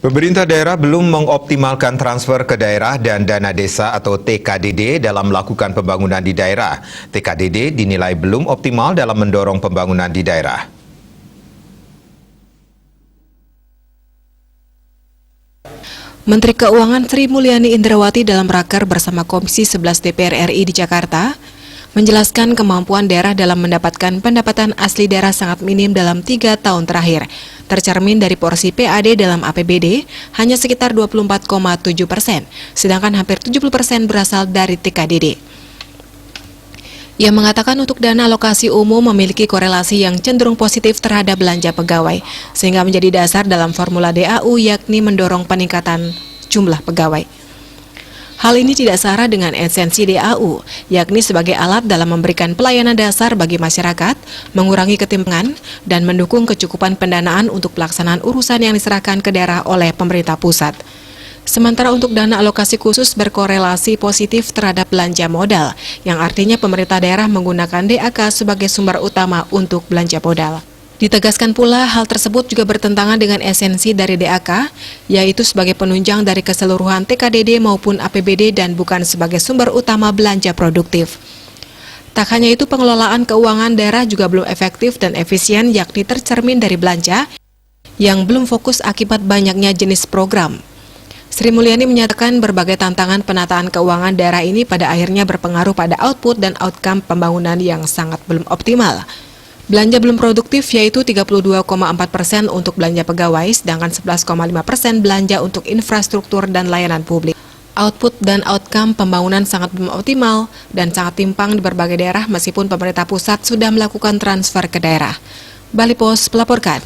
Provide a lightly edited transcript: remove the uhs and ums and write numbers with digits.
Pemerintah daerah belum mengoptimalkan transfer ke daerah dan dana desa atau TKDD dalam melakukan pembangunan di daerah. TKDD dinilai belum optimal dalam mendorong pembangunan di daerah. Menteri Keuangan Sri Mulyani Indrawati dalam raker bersama Komisi 11 DPR RI di Jakarta menjelaskan kemampuan daerah dalam mendapatkan pendapatan asli daerah sangat minim dalam 3 tahun terakhir. Tercermin dari porsi PAD dalam APBD hanya sekitar 24,7%, sedangkan hampir 70% berasal dari TKDD. Ia mengatakan untuk dana alokasi umum memiliki korelasi yang cenderung positif terhadap belanja pegawai, sehingga menjadi dasar dalam formula DAU yakni mendorong peningkatan jumlah pegawai. Hal ini tidak setara dengan esensi DAU, yakni sebagai alat dalam memberikan pelayanan dasar bagi masyarakat, mengurangi ketimpangan, dan mendukung kecukupan pendanaan untuk pelaksanaan urusan yang diserahkan ke daerah oleh pemerintah pusat. Sementara untuk dana alokasi khusus berkorelasi positif terhadap belanja modal, yang artinya pemerintah daerah menggunakan DAK sebagai sumber utama untuk belanja modal. Ditegaskan pula hal tersebut juga bertentangan dengan esensi dari DAK, yaitu sebagai penunjang dari keseluruhan TKDD maupun APBD dan bukan sebagai sumber utama belanja produktif. Tak hanya itu, pengelolaan keuangan daerah juga belum efektif dan efisien, yakni tercermin dari belanja yang belum fokus akibat banyaknya jenis program. Sri Mulyani menyatakan berbagai tantangan penataan keuangan daerah ini pada akhirnya berpengaruh pada output dan outcome pembangunan yang sangat belum optimal. Belanja belum produktif yaitu 32,4% untuk belanja pegawai, sedangkan 11,5% belanja untuk infrastruktur dan layanan publik. Output dan outcome pembangunan sangat belum optimal dan sangat timpang di berbagai daerah meskipun pemerintah pusat sudah melakukan transfer ke daerah. Bali Post melaporkan.